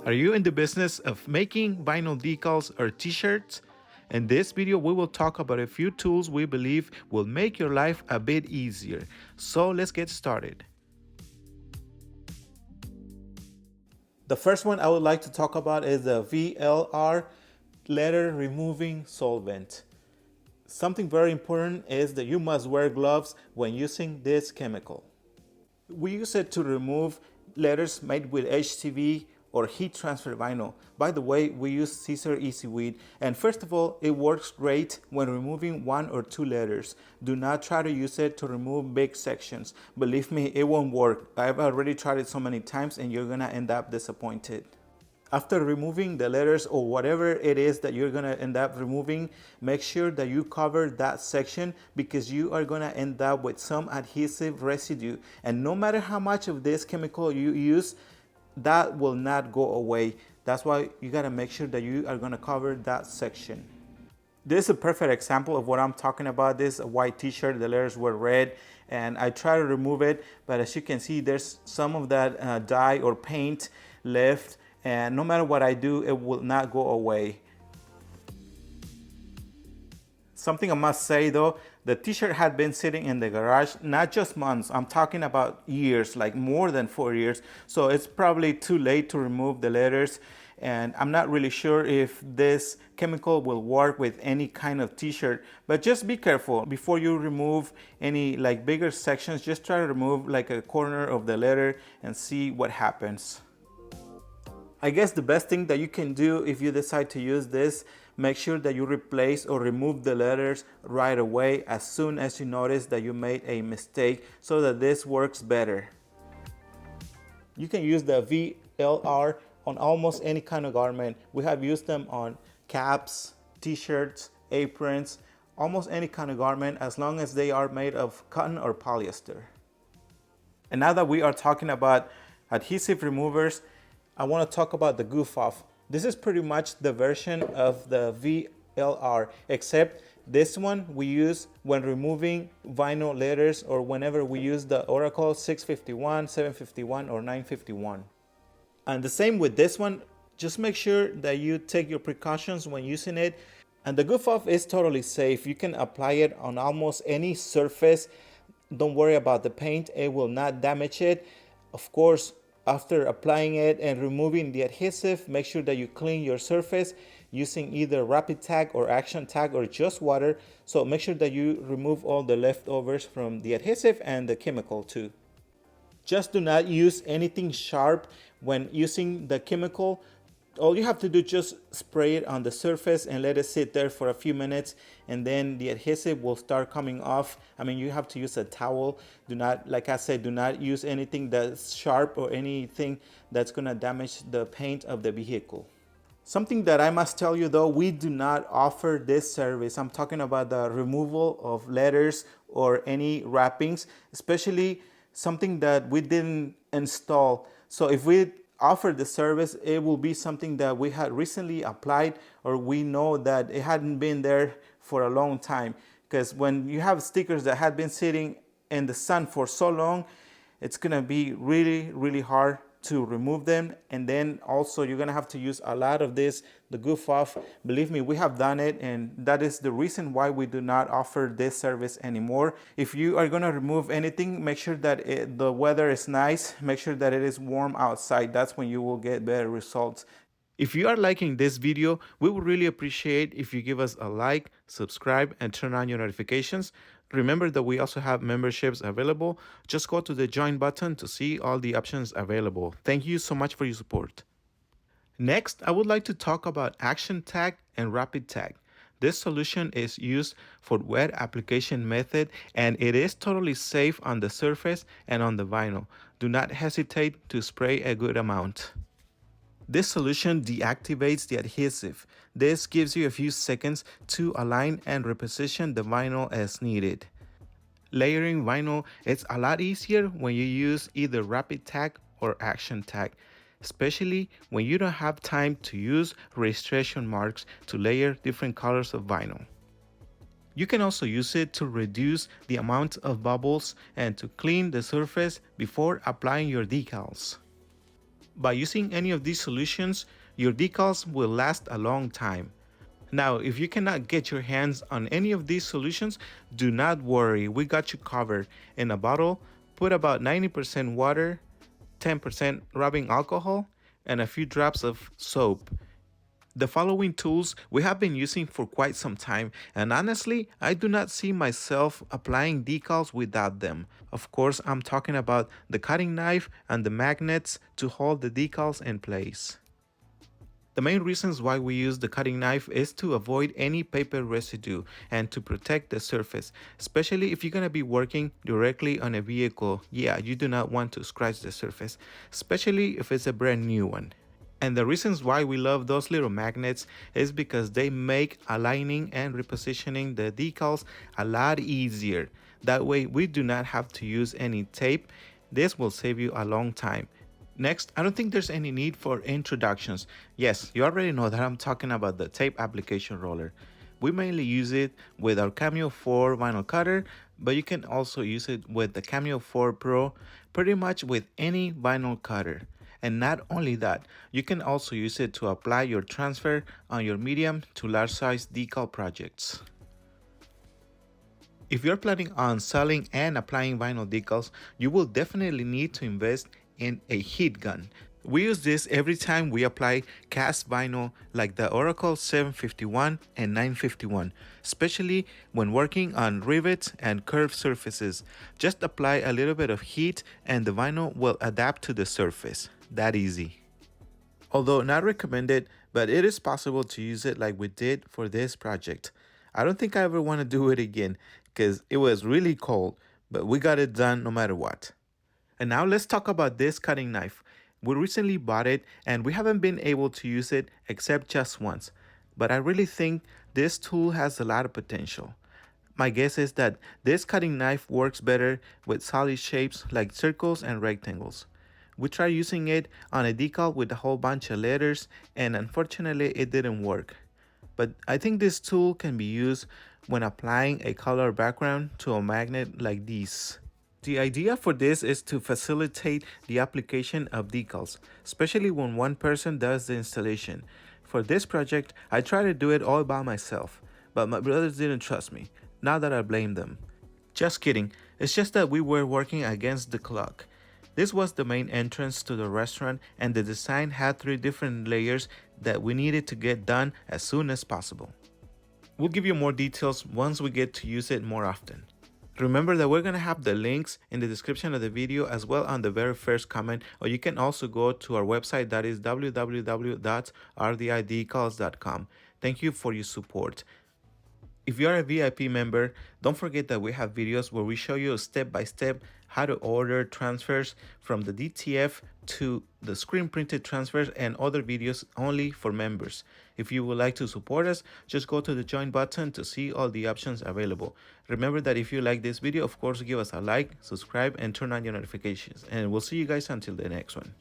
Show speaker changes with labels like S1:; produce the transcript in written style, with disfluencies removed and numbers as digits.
S1: Are you in the business of making vinyl decals or t-shirts? In this video, we will talk about a few tools we believe will make your life a bit easier. So let's get started. The first one I would like to talk about is the VLR letter removing solvent. Something very important is that you must wear gloves when using this chemical. We use it to remove letters made with HTV or heat transfer vinyl. By the way, we use Scissor Easy Weed, and first of all, it works great when removing 1 or 2 letters. Do not try to use it to remove big sections. Believe me, it won't work. I've already tried it so many times and you're gonna end up disappointed. After removing the letters or whatever it is that you're gonna end up removing, make sure that you cover that section because you are gonna end up with some adhesive residue. And no matter how much of this chemical you use, that will not go away. That's why you gotta make sure that you are gonna cover that section. This is a perfect example of what I'm talking about. This is a white t-shirt, the letters were red, and I try to remove it, but as you can see, there's some of that dye or paint left, and no matter what I do, it will not go away. Something I must say though, the t-shirt had been sitting in the garage, not just months, I'm talking about years, like more than 4 years. So it's probably too late to remove the letters. And I'm not really sure if this chemical will work with any kind of t-shirt, but just be careful before you remove any like bigger sections. Just try to remove like a corner of the letter and see what happens. I guess the best thing that you can do if you decide to use this, make sure that you replace or remove the letters right away as soon as you notice that you made a mistake so that this works better. You can use the VLR on almost any kind of garment. We have used them on caps, t-shirts, aprons, almost any kind of garment as long as they are made of cotton or polyester. And now that we are talking about adhesive removers, I want to talk about the goof off. This is pretty much the version of the VLR, except this one we use when removing vinyl letters or whenever we use the Oracle 651, 751, or 951. And the same with this one, just make sure that you take your precautions when using it. And the goof off is totally safe. You can apply it on almost any surface. Don't worry about the paint, it will not damage it. Of course, after applying it and removing the adhesive, make sure that you clean your surface using either Rapid Tag or Action Tag or just water. So make sure that you remove all the leftovers from the adhesive and the chemical too. Just do not use anything sharp when using the chemical. All you have to do is just spray it on the surface and let it sit there for a few minutes, and then the adhesive will start coming off. I mean, you have to use a towel. Do not, like I said, do not use anything that's sharp or anything that's gonna damage the paint of the vehicle. Something that I must tell you though, we do not offer this service. I'm talking about the removal of letters or any wrappings, especially something that we didn't install. So if we offer the service, it will be something that we had recently applied or we know that it hadn't been there for a long time. Because when you have stickers that had been sitting in the sun for so long, it's gonna be really hard to remove them. And then also you're gonna have to use a lot of this, the goof off. Believe me, we have done it, and that is the reason why we do not offer this service anymore. If you are gonna remove anything, make sure that the weather is nice, make sure that it is warm outside. That's when you will get better results. If you are liking this video, we would really appreciate if you give us a like, subscribe, and turn on your notifications. Remember that we also have memberships available. Just go to the join button to see all the options available. Thank you so much for your support. Next, I would like to talk about Action Tag and Rapid Tag. This solution is used for wet application method, and it is totally safe on the surface and on the vinyl. Do not hesitate to spray a good amount. This solution deactivates the adhesive. This gives you a few seconds to align and reposition the vinyl as needed. Layering vinyl is a lot easier when you use either Rapid Tag or Action Tag, especially when you don't have time to use registration marks to layer different colors of vinyl. You can also use it to reduce the amount of bubbles and to clean the surface before applying your decals. By using any of these solutions, your decals will last a long time. Now, if you cannot get your hands on any of these solutions, do not worry, we got you covered. In a bottle, put about 90% water, 10% rubbing alcohol, and a few drops of soap. The following tools we have been using for quite some time, and honestly, I do not see myself applying decals without them. Of course, I'm talking about the cutting knife and the magnets to hold the decals in place. The main reasons why we use the cutting knife is to avoid any paper residue and to protect the surface, especially if you're going to be working directly on a vehicle. Yeah, you do not want to scratch the surface, especially if it's a brand new one. And the reasons why we love those little magnets is because they make aligning and repositioning the decals a lot easier. That way we do not have to use any tape. This will save you a long time. Next, I don't think there's any need for introductions. Yes, you already know that I'm talking about the tape application roller. We mainly use it with our Cameo 4 vinyl cutter, but you can also use it with the Cameo 4 Pro, pretty much with any vinyl cutter. And not only that, you can also use it to apply your transfer on your medium to large size decal projects. If you're planning on selling and applying vinyl decals, you will definitely need to invest in a heat gun. We use this every time we apply cast vinyl like the Oracle 751 and 951, especially when working on rivets and curved surfaces. Just apply a little bit of heat and the vinyl will adapt to the surface. That easy. Although not recommended, but it is possible to use it like we did for this project. I don't think I ever want to do it again because it was really cold, but we got it done no matter what. And now let's talk about this cutting knife. We recently bought it and we haven't been able to use it except just once. But I really think this tool has a lot of potential. My guess is that this cutting knife works better with solid shapes like circles and rectangles. We tried using it on a decal with a whole bunch of letters and unfortunately it didn't work. But I think this tool can be used when applying a color background to a magnet like these. The idea for this is to facilitate the application of decals, especially when one person does the installation. For this project, I tried to do it all by myself, but my brothers didn't trust me. Not that I blame them. Just kidding, it's just that we were working against the clock. This was the main entrance to the restaurant and the design had 3 different layers that we needed to get done as soon as possible. We'll give you more details once we get to use it more often. Remember that we're going to have the links in the description of the video as well on the very first comment, or you can also go to our website that is www.rdidecals.com. Thank you for your support. If you are a VIP member, don't forget that we have videos where we show you step by step how to order transfers from the DTF to the screen printed transfers and other videos only for members. If you would like to support us, just go to the join button to see all the options available. Remember that if you like this video, of course, give us a like, subscribe, and turn on your notifications. And we'll see you guys until the next one.